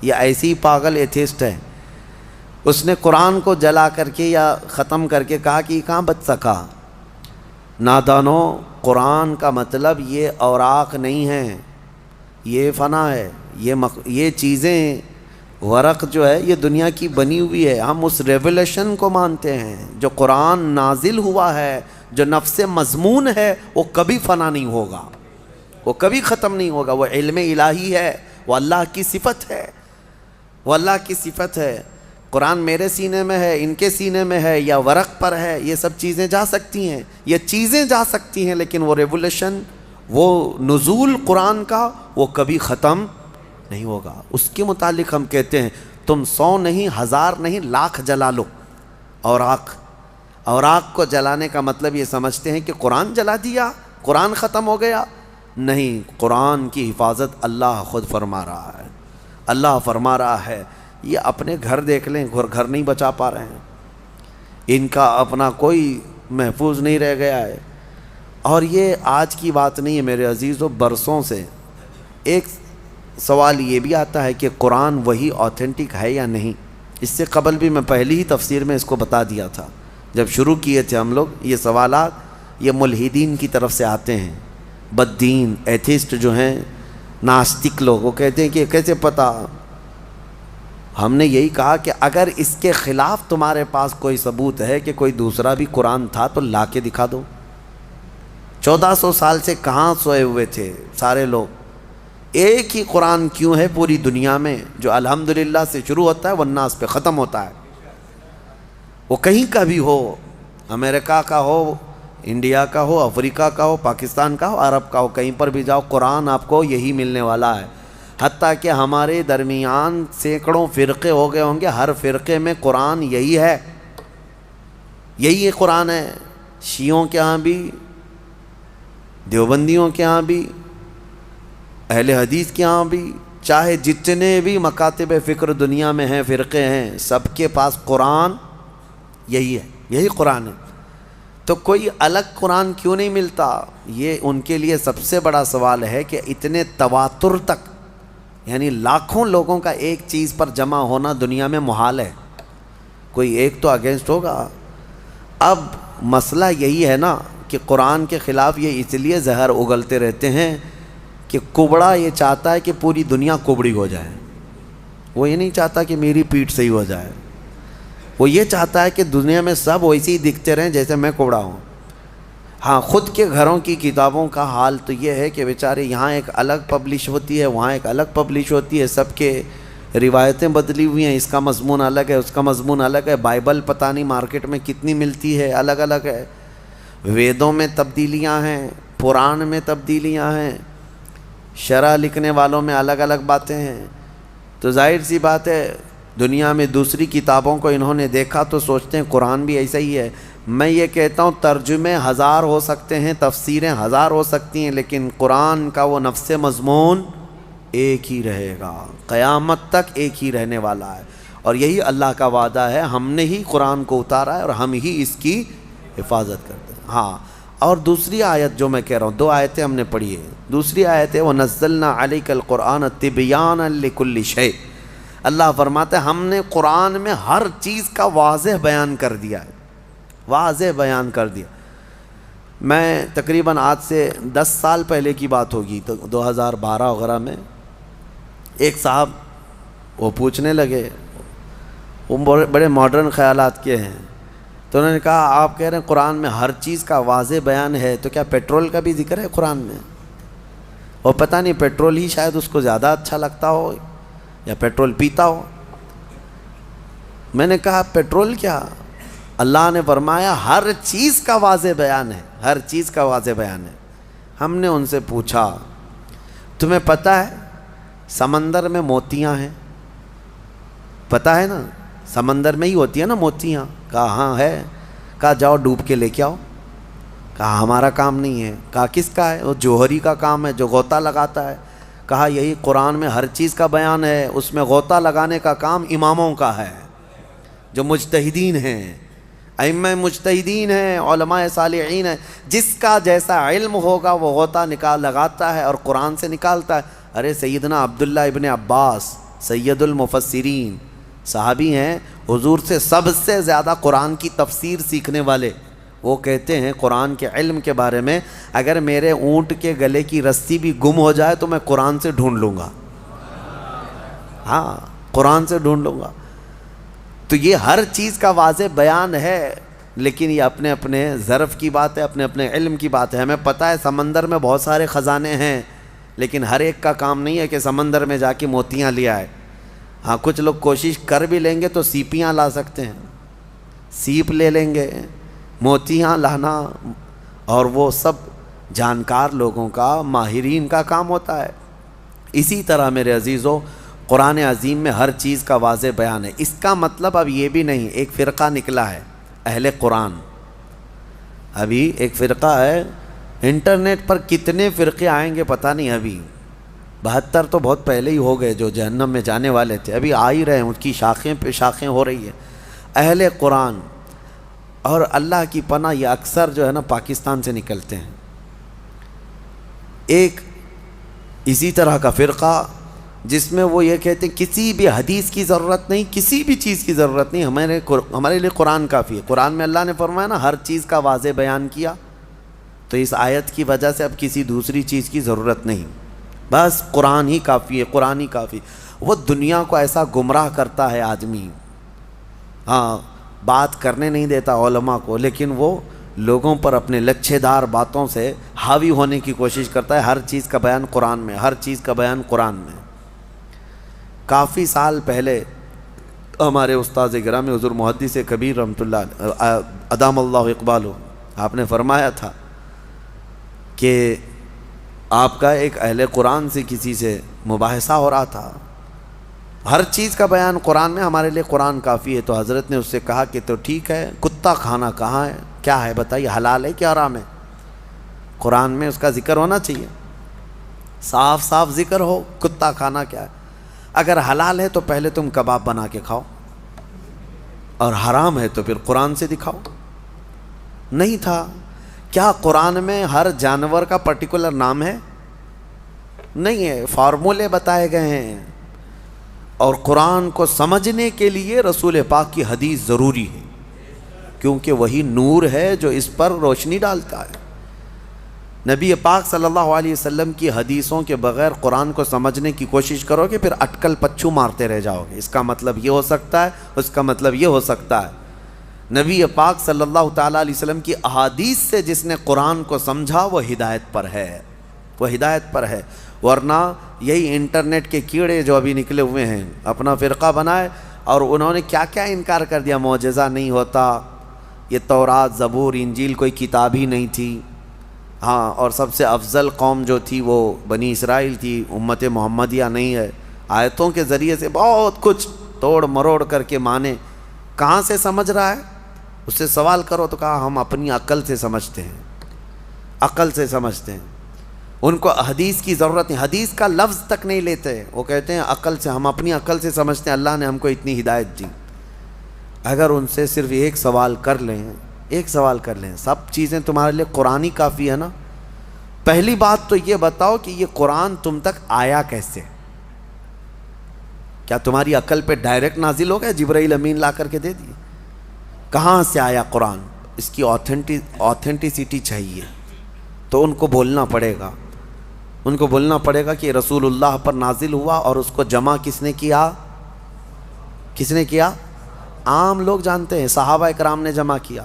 Speaker 1: یہ ایسی پاگل ایتھیسٹ ہے۔ اس نے قرآن کو جلا کر کے یا ختم کر کے کہا کہ یہ کہاں بچ سکا؟ نادانو، قرآن کا مطلب یہ اوراق نہیں ہے، یہ فنا ہے، یہ چیزیں ورق جو ہے یہ دنیا کی بنی ہوئی ہے۔ ہم اس ریولیشن کو مانتے ہیں جو قرآن نازل ہوا ہے، جو نفس مضمون ہے، وہ کبھی فنا نہیں ہوگا، وہ کبھی ختم نہیں ہوگا۔ وہ علم الہی ہے، وہ اللہ کی صفت ہے، وہ اللہ کی صفت ہے۔ قرآن میرے سینے میں ہے، ان کے سینے میں ہے، یا ورق پر ہے، یہ سب چیزیں جا سکتی ہیں، یہ چیزیں جا سکتی ہیں، لیکن وہ ریولیشن، وہ نزول قرآن کا وہ کبھی ختم نہیں ہوگا۔ اس کے متعلق ہم کہتے ہیں تم 100 نہیں، 1000 نہیں، لاکھ جلا لو اوراق کو جلانے کا مطلب یہ سمجھتے ہیں کہ قرآن جلا دیا، قرآن ختم ہو گیا۔ نہیں، قرآن کی حفاظت اللہ خود فرما رہا ہے۔ اللہ فرما رہا ہے، یہ اپنے گھر دیکھ لیں، گھر نہیں بچا پا رہے ہیں، ان کا اپنا کوئی محفوظ نہیں رہ گیا ہے۔ اور یہ آج کی بات نہیں ہے میرے عزیزو، برسوں سے ایک سوال یہ بھی آتا ہے کہ قرآن وہی آتھینٹک ہے یا نہیں۔ اس سے قبل بھی میں پہلی ہی تفسیر میں اس کو بتا دیا تھا، جب شروع کیے تھے ہم لوگ یہ سوالات، یہ ملحدین کی طرف سے آتے ہیں، بددین ایتھیسٹ جو ہیں، ناستک لوگ، وہ کہتے ہیں کہ کیسے پتہ، ہم نے یہی کہا کہ اگر اس کے خلاف تمہارے پاس کوئی ثبوت ہے کہ کوئی دوسرا بھی قرآن تھا تو لا کے دکھا دو۔ 1400 سال سے کہاں سوئے ہوئے تھے سارے لوگ؟ ایک ہی قرآن کیوں ہے پوری دنیا میں جو الحمدللہ سے شروع ہوتا ہے والناس پہ ختم ہوتا ہے؟ وہ کہیں کا بھی ہو، امریکہ کا ہو، انڈیا کا ہو، افریقہ کا ہو، پاکستان کا ہو، عرب کا ہو، کہیں پر بھی جاؤ قرآن آپ کو یہی ملنے والا ہے۔ حتیٰ کہ ہمارے درمیان سینکڑوں فرقے ہو گئے ہوں گے، ہر فرقے میں قرآن یہی ہے، یہی قرآن ہے۔ شیعوں کے ہاں بھی، دیوبندیوں کے ہاں بھی، اہل حدیث کے ہاں بھی، چاہے جتنے بھی مکاتب فکر دنیا میں ہیں، فرقے ہیں، سب کے پاس قرآن یہی ہے، یہی قرآن ہے۔ تو کوئی الگ قرآن کیوں نہیں ملتا؟ یہ ان کے لیے سب سے بڑا سوال ہے کہ اتنے تواتر تک، یعنی لاکھوں لوگوں کا ایک چیز پر جمع ہونا دنیا میں محال ہے، کوئی ایک تو اگینسٹ ہوگا۔ اب مسئلہ یہی ہے نا کہ قرآن کے خلاف یہ اس لیے زہر اگلتے رہتے ہیں کہ کبڑا یہ چاہتا ہے کہ پوری دنیا کبڑی ہو جائے، وہ یہ نہیں چاہتا کہ میری پیٹھ صحیح ہو جائے، وہ یہ چاہتا ہے کہ دنیا میں سب ویسے ہی دکھتے رہیں جیسے میں کبڑا ہوں۔ ہاں، خود کے گھروں کی کتابوں کا حال تو یہ ہے کہ بیچارے یہاں ایک الگ پبلش ہوتی ہے، وہاں ایک الگ پبلش ہوتی ہے، سب کے روایتیں بدلی ہوئی ہیں، اس کا مضمون الگ ہے، اس کا مضمون الگ ہے، بائبل پتہ نہیں مارکیٹ میں کتنی ملتی ہے، الگ الگ ہے، ویدوں میں تبدیلیاں ہیں، پران میں تبدیلیاں ہیں، شرح لکھنے والوں میں الگ الگ باتیں ہیں۔ تو ظاہر سی بات ہے دنیا میں دوسری کتابوں کو انہوں نے دیکھا تو سوچتے ہیں قرآن بھی ایسا ہی ہے۔ میں یہ کہتا ہوں ترجمے 1000 ہو سکتے ہیں، تفسیریں 1000 ہو سکتی ہیں، لیکن قرآن کا وہ نفس مضمون ایک ہی رہے گا، قیامت تک ایک ہی رہنے والا ہے۔ اور یہی اللہ کا وعدہ ہے، ہم نے ہی قرآن کو اتارا ہے اور ہم ہی اس کی حفاظت کرتے ہیں۔ ہاں، اور دوسری آیت جو میں کہہ رہا ہوں، 2 آیتیں ہم نے پڑھی ہیں۔ دوسری آیت ہے وَنَزَّلْنَا عَلَيْكَ الْقُرْآنَ تِبْيَانًا لِكُلِّ شَيْءٍ۔ اللہ فرماتے ہیں ہم نے قرآن میں ہر چیز کا واضح بیان کر دیا ہے، واضح بیان کر دیا۔ میں تقریباً آج سے 10 سال پہلے کی بات ہوگی، تو 2012 وغیرہ میں ایک صاحب وہ پوچھنے لگے، وہ بڑے ماڈرن خیالات کے ہیں، تو انہوں نے کہا آپ کہہ رہے ہیں قرآن میں ہر چیز کا واضح بیان ہے، تو کیا پیٹرول کا بھی ذکر ہے قرآن میں؟ اور پتہ نہیں پیٹرول ہی شاید اس کو زیادہ اچھا لگتا ہو یا پیٹرول پیتا ہو۔ میں نے کہا پیٹرول کیا، اللہ نے فرمایا ہر چیز کا واضح بیان ہے، ہر چیز کا واضح بیان ہے۔ ہم نے ان سے پوچھا تمہیں پتہ ہے سمندر میں موتیاں ہیں؟ پتہ ہے نا، سمندر میں ہی ہوتی ہے نا موتیاں؟ کہا ہاں ہے۔ کہا جاؤ ڈوب کے لے کے آؤ۔ کہا ہمارا کام نہیں ہے۔ کہا کس کا ہے؟ وہ جوہری کا کام ہے جو غوطہ لگاتا ہے۔ کہا یہی قرآن میں ہر چیز کا بیان ہے، اس میں غوطہ لگانے کا کام اماموں کا ہے جو مجتہدین ہیں، ائمہ مجتہدین ہیں، علماء صالحین ہیں، جس کا جیسا علم ہوگا وہ غوطہ لگاتا ہے اور قرآن سے نکالتا ہے۔ ارے سیدنا عبداللہ ابن عباس سید المفسرین صحابی ہیں، حضور سے سب سے زیادہ قرآن کی تفسیر سیکھنے والے، وہ کہتے ہیں قرآن کے علم کے بارے میں اگر میرے اونٹ کے گلے کی رسی بھی گم ہو جائے تو میں قرآن سے ڈھونڈ لوں گا، ہاں قرآن سے ڈھونڈ لوں گا۔ تو یہ ہر چیز کا واضح بیان ہے، لیکن یہ اپنے اپنے ظرف کی بات ہے، اپنے اپنے علم کی بات ہے۔ ہمیں پتہ ہے سمندر میں بہت سارے خزانے ہیں، لیکن ہر ایک کا کام نہیں ہے کہ سمندر میں جا کے موتیاں لے آئے۔ ہاں کچھ لوگ کوشش کر بھی لیں گے تو سیپیاں لا سکتے ہیں، سیپ لے لیں گے، موتیاں لانا اور وہ سب جانکار لوگوں کا، ماہرین کا کام ہوتا ہے۔ اسی طرح میرے عزیزو قرآن عظیم میں ہر چیز کا واضح بیان ہے۔ اس کا مطلب اب یہ بھی نہیں ایک فرقہ نکلا ہے اہل قرآن، ابھی ایک فرقہ ہے، انٹرنیٹ پر کتنے فرقے آئیں گے پتہ نہیں، ابھی 72 تو بہت پہلے ہی ہو گئے جو جہنم میں جانے والے تھے، ابھی آ ہی رہے ہیں، ان کی شاخیں پہ شاخیں ہو رہی ہیں اہل قرآن۔ اور اللہ کی پناہ یہ اکثر جو ہے نا پاکستان سے نکلتے ہیں۔ ایک اسی طرح کا فرقہ جس میں وہ یہ کہتے ہیں کسی بھی حدیث کی ضرورت نہیں، کسی بھی چیز کی ضرورت نہیں، ہمارے لیے قرآن کافی ہے۔ قرآن میں اللہ نے فرمایا نا ہر چیز کا واضح بیان کیا، تو اس آیت کی وجہ سے اب کسی دوسری چیز کی ضرورت نہیں، بس قرآن ہی کافی ہے، قرآن ہی کافی۔ وہ دنیا کو ایسا گمراہ کرتا ہے آدمی، ہاں بات کرنے نہیں دیتا علماء کو، لیکن وہ لوگوں پر اپنے لچھے دار باتوں سے حاوی ہونے کی کوشش کرتا ہے۔ ہر چیز کا بیان قرآن میں، ہر چیز کا بیان قرآن میں۔ کافی سال پہلے ہمارے استاد گرامی حضور محدث کبیر رحمۃ اللہ ادام اللہ اقبالہ، آپ نے فرمایا تھا کہ آپ کا ایک اہل قرآن سے کسی سے مباحثہ ہو رہا تھا، ہر چیز کا بیان قرآن میں، ہمارے لیے قرآن کافی ہے۔ تو حضرت نے اس سے کہا کہ تو ٹھیک ہے، کتا کھانا کہاں ہے، کیا ہے بتائیے، حلال ہے کیا حرام ہے؟ قرآن میں اس کا ذکر ہونا چاہیے، صاف صاف ذکر ہو، کتا کھانا کیا ہے۔ اگر حلال ہے تو پہلے تم کباب بنا کے کھاؤ، اور حرام ہے تو پھر قرآن سے دکھاؤ۔ نہیں تھا۔ کیا قرآن میں ہر جانور کا پرٹیکولر نام ہے؟ نہیں ہے، فارمولے بتائے گئے ہیں، اور قرآن کو سمجھنے کے لیے رسول پاک کی حدیث ضروری ہے، کیونکہ وہی نور ہے جو اس پر روشنی ڈالتا ہے۔ نبی پاک صلی اللہ علیہ وسلم کی حدیثوں کے بغیر قرآن کو سمجھنے کی کوشش کرو گے، پھر اٹکل پچھو مارتے رہ جاؤ گے، اس کا مطلب یہ ہو سکتا ہے، اس کا مطلب یہ ہو سکتا ہے۔ نبی پاک صلی اللہ تعالیٰ علیہ وسلم کی احادیث سے جس نے قرآن کو سمجھا وہ ہدایت پر ہے، وہ ہدایت پر ہے۔ ورنہ یہی انٹرنیٹ کے کیڑے جو ابھی نکلے ہوئے ہیں، اپنا فرقہ بنائے، اور انہوں نے کیا کیا انکار کر دیا، معجزہ نہیں ہوتا، یہ تورات زبور انجیل کوئی کتاب ہی نہیں تھی، ہاں، اور سب سے افضل قوم جو تھی وہ بنی اسرائیل تھی، امت محمدیہ نہیں ہے۔ آیتوں کے ذریعے سے بہت کچھ توڑ مروڑ کر کے مانے۔ کہاں سے سمجھ رہا ہے؟ اس سے سوال کرو تو کہا ہم اپنی عقل سے سمجھتے ہیں، عقل سے سمجھتے ہیں، ان کو حدیث کی ضرورت نہیں، حدیث کا لفظ تک نہیں لیتے، وہ کہتے ہیں عقل سے، ہم اپنی عقل سے سمجھتے ہیں، اللہ نے ہم کو اتنی ہدایت دی۔ اگر ان سے صرف ایک سوال کر لیں، ایک سوال کر لیں، سب چیزیں تمہارے لیے قرآن کافی ہے نا۔ پہلی بات تو یہ بتاؤ کہ یہ قرآن تم تک آیا کیسے؟ کیا تمہاری عقل پہ ڈائریکٹ نازل ہو گیا، جبرائیل امین لا کر کے دے دیے؟ کہاں سے آیا قرآن؟ اس کی آتھینٹیسٹی چاہیے، تو ان کو بولنا پڑے گا، ان کو بولنا پڑے گا کہ رسول اللہ پر نازل ہوا، اور اس کو جمع کس نے کیا؟ کس نے کیا؟ عام لوگ جانتے ہیں، صحابہ اکرام نے جمع کیا۔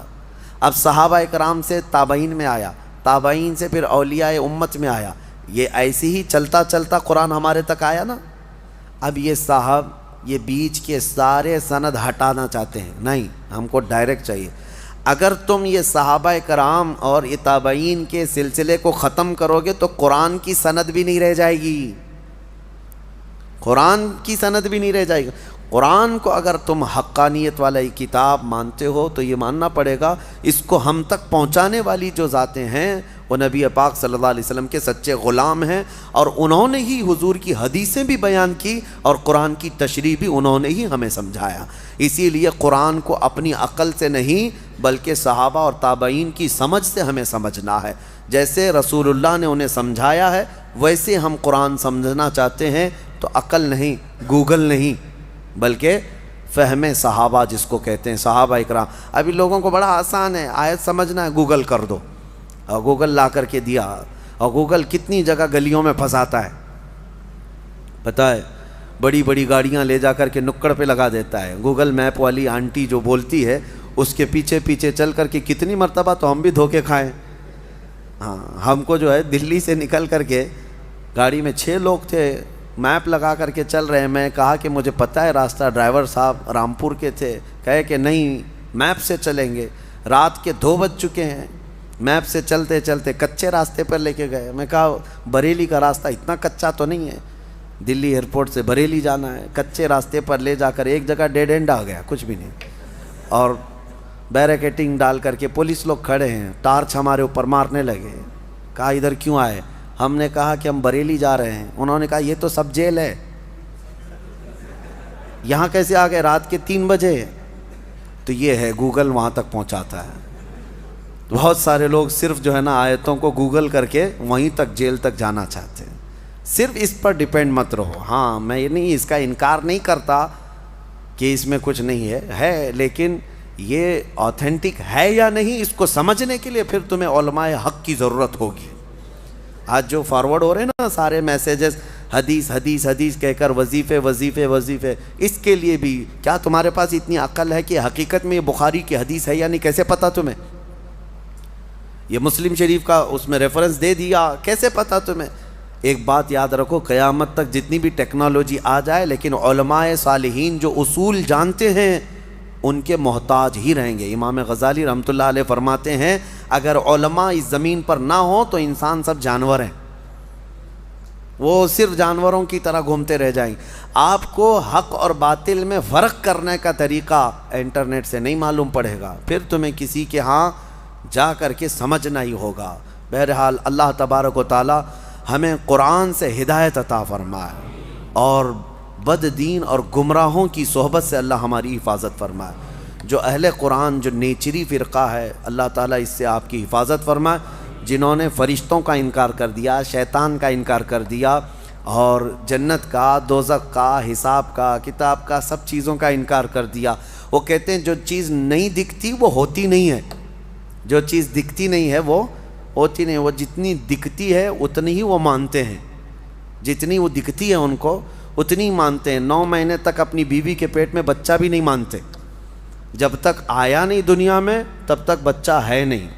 Speaker 1: اب صحابہ اکرام سے تابعین میں آیا، تابعین سے پھر اولیاء امت میں آیا، یہ ایسی ہی چلتا چلتا قرآن ہمارے تک آیا نا۔ اب یہ صاحب یہ بیچ کے سارے سند ہٹانا چاہتے ہیں، نہیں، ہم کو ڈائریکٹ چاہیے۔ اگر تم یہ صحابہ کرام اور یہ تابعین کے سلسلے کو ختم کرو گے تو قرآن کی سند بھی نہیں رہ جائے گی، قرآن کی سند بھی نہیں رہ جائے گی۔ قرآن کو اگر تم حقانیت والا کتاب مانتے ہو تو یہ ماننا پڑے گا اس کو ہم تک پہنچانے والی جو ذاتیں ہیں وہ نبی پاک صلی اللہ علیہ وسلم کے سچے غلام ہیں، اور انہوں نے ہی حضور کی حدیثیں بھی بیان کی، اور قرآن کی تشریح بھی انہوں نے ہی ہمیں سمجھایا۔ اسی لیے قرآن کو اپنی عقل سے نہیں بلکہ صحابہ اور تابعین کی سمجھ سے ہمیں سمجھنا ہے۔ جیسے رسول اللہ نے انہیں سمجھایا ہے ویسے ہم قرآن سمجھنا چاہتے ہیں، تو عقل نہیں، گوگل نہیں، بلکہ فہم صحابہ جس کو کہتے ہیں، صحابہ اکرام۔ ابھی لوگوں کو بڑا آسان ہے، آیت سمجھنا ہے گوگل کر دو، اور گوگل لا کر کے دیا، اور گوگل کتنی جگہ گلیوں میں پھنساتا ہے پتہ ہے، بڑی بڑی گاڑیاں لے جا کر کے نکڑ پہ لگا دیتا ہے۔ گوگل میپ والی آنٹی جو بولتی ہے اس کے پیچھے پیچھے چل کر کے کتنی مرتبہ تو ہم بھی دھوکے کھائیں۔ ہاں، ہم کو جو ہے دلی سے نکل کر کے گاڑی میں 6 لوگ تھے، میپ لگا کر کے چل رہے ہیں، میں کہا کہ مجھے پتہ ہے راستہ، ڈرائیور صاحب رامپور کے تھے، کہے کہ نہیں میپ سے چلیں گے، رات کے 2 بج چکے ہیں، میپ سے چلتے چلتے کچے راستے پر لے کے گئے۔ میں کہا بریلی کا راستہ اتنا کچا تو نہیں ہے، دلی ایئرپورٹ سے بریلی جانا ہے، کچے راستے پر لے جا کر ایک جگہ ڈیڈ اینڈ آ گیا، کچھ بھی نہیں، اور بیریکیٹنگ ڈال کر کے پولیس لوگ کھڑے ہیں، ٹارچ ہمارے اوپر مارنے لگے۔ کہا ادھر کیوں آئے؟ ہم نے کہا کہ ہم بریلی جا رہے ہیں۔ انہوں نے کہا یہ تو سب جیل ہے، یہاں کیسے آ گئے؟ رات کے 3 بجے۔ تو یہ ہے گوگل وہاں تک پہنچاتا ہے۔ بہت سارے لوگ صرف جو ہے نا آیتوں کو گوگل کر کے وہیں تک جیل تک جانا چاہتے ہیں۔ صرف اس پر ڈیپینڈ مت رہو۔ ہاں، میں یہ نہیں اس کا انکار نہیں کرتا کہ اس میں کچھ نہیں ہے، لیکن یہ آتھینٹک ہے یا نہیں اس کو سمجھنے کے لیے پھر تمہیں علماء حق کی ضرورت ہوگی۔ آج جو فارورڈ ہو رہے ہیں نا سارے میسیجز، حدیث حدیث حدیث کہہ کر وظیفے وظیفے وظیفے. اس کے لیے بھی کیا تمہارے پاس اتنی عقل ہے کہ حقیقت میں یہ بخاری کی حدیث ہے یا نہیں؟ کیسے پتہ تمہیں؟ یہ مسلم شریف کا اس میں ریفرنس دے دیا، کیسے پتہ تمہیں؟ ایک بات یاد رکھو، قیامت تک جتنی بھی ٹیکنالوجی آ جائے لیکن علماء صالحین جو اصول جانتے ہیں ان کے محتاج ہی رہیں گے. امام غزالی رحمۃ اللہ علیہ فرماتے ہیں اگر علماء اس زمین پر نہ ہوں تو انسان سب جانور ہیں، وہ صرف جانوروں کی طرح گھومتے رہ جائیں. آپ کو حق اور باطل میں فرق کرنے کا طریقہ انٹرنیٹ سے نہیں معلوم پڑے گا، پھر تمہیں کسی کے ہاں جا کر کے سمجھنا ہی ہوگا. بہرحال اللہ تبارک و تعالی ہمیں قرآن سے ہدایت عطا فرمائے اور بد دین اور گمراہوں کی صحبت سے اللہ ہماری حفاظت فرمائے. جو اہل قرآن جو نیچری فرقہ ہے اللہ تعالیٰ اس سے آپ کی حفاظت فرمائے. جنہوں نے فرشتوں کا انکار کر دیا، شیطان کا انکار کر دیا اور جنت کا، دوزخ کا، حساب کا، کتاب کا، سب چیزوں کا انکار کر دیا. وہ کہتے ہیں جو چیز نہیں دکھتی وہ ہوتی نہیں ہے، جو چیز دکھتی نہیں ہے وہ ہوتی نہیں. وہ جتنی دکھتی ہے اتنی ہی وہ مانتے ہیں، جتنی وہ دکھتی ہے ان کو اتنی مانتے ہیں. 9 مہینے تک اپنی بیوی کے پیٹ میں بچہ بھی نہیں مانتے، جب تک آیا نہیں دنیا میں تب تک بچہ ہے نہیں.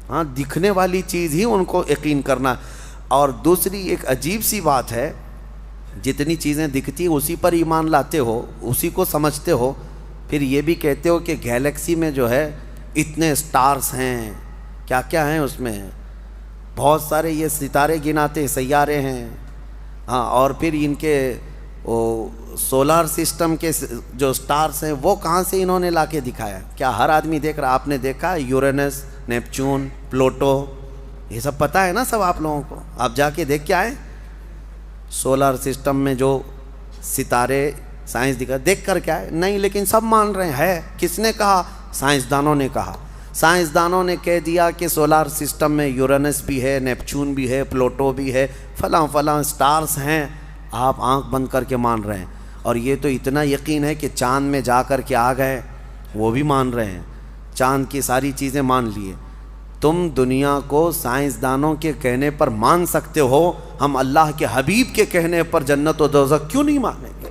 Speaker 1: ہاں، دکھنے والی چیز ہی ان کو یقین کرنا. اور دوسری ایک عجیب سی بات ہے، جتنی چیزیں دکھتی ہیں اسی پر ایمان لاتے ہو، اسی کو سمجھتے ہو، پھر یہ بھی کہتے ہو کہ گیلیکسی میں جو ہے اتنے سٹارز ہیں، کیا کیا ہیں اس میں، بہت سارے یہ ستارے گناتے سیارے ہیں. ہاں، اور پھر ان کے سولار سسٹم کے جو سٹارز ہیں وہ کہاں سے انہوں نے لا کے دکھایا؟ کیا ہر آدمی دیکھ رہا؟ آپ نے دیکھا یورینس، نیپچون، پلوٹو، یہ سب پتہ ہے نا سب آپ لوگوں کو؟ آپ جا کے دیکھ کے آئے سولار سسٹم میں جو ستارے سائنس دکھا، دیکھ کر کیا ہے؟ نہیں، لیکن سب مان رہے ہیں. کس نے کہا؟ سائنسدانوں نے کہا. سائنسدانوں نے کہہ دیا کہ سولار سسٹم میں یورینس بھی ہے، نیپچون بھی ہے، پلوٹو بھی ہے، فلاں فلاں سٹارز ہیں. آپ آنکھ بند کر کے مان رہے ہیں. اور یہ تو اتنا یقین ہے کہ چاند میں جا کر کے آ گئے، وہ بھی مان رہے ہیں، چاند کی ساری چیزیں مان لیے. تم دنیا کو سائنسدانوں کے کہنے پر مان سکتے ہو، ہم اللہ کے حبیب کے کہنے پر جنت و دوزخ کیوں نہیں مانیں گے؟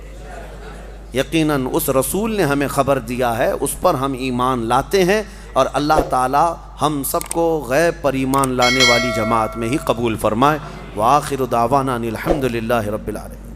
Speaker 1: یقیناً اس رسول نے ہمیں خبر دیا ہے، اس پر ہم ایمان لاتے ہیں، اور اللہ تعالی ہم سب کو غیب پر ایمان لانے والی جماعت میں ہی قبول فرمائے. وآخر دعوانا ان الحمد للہ رب العالمین.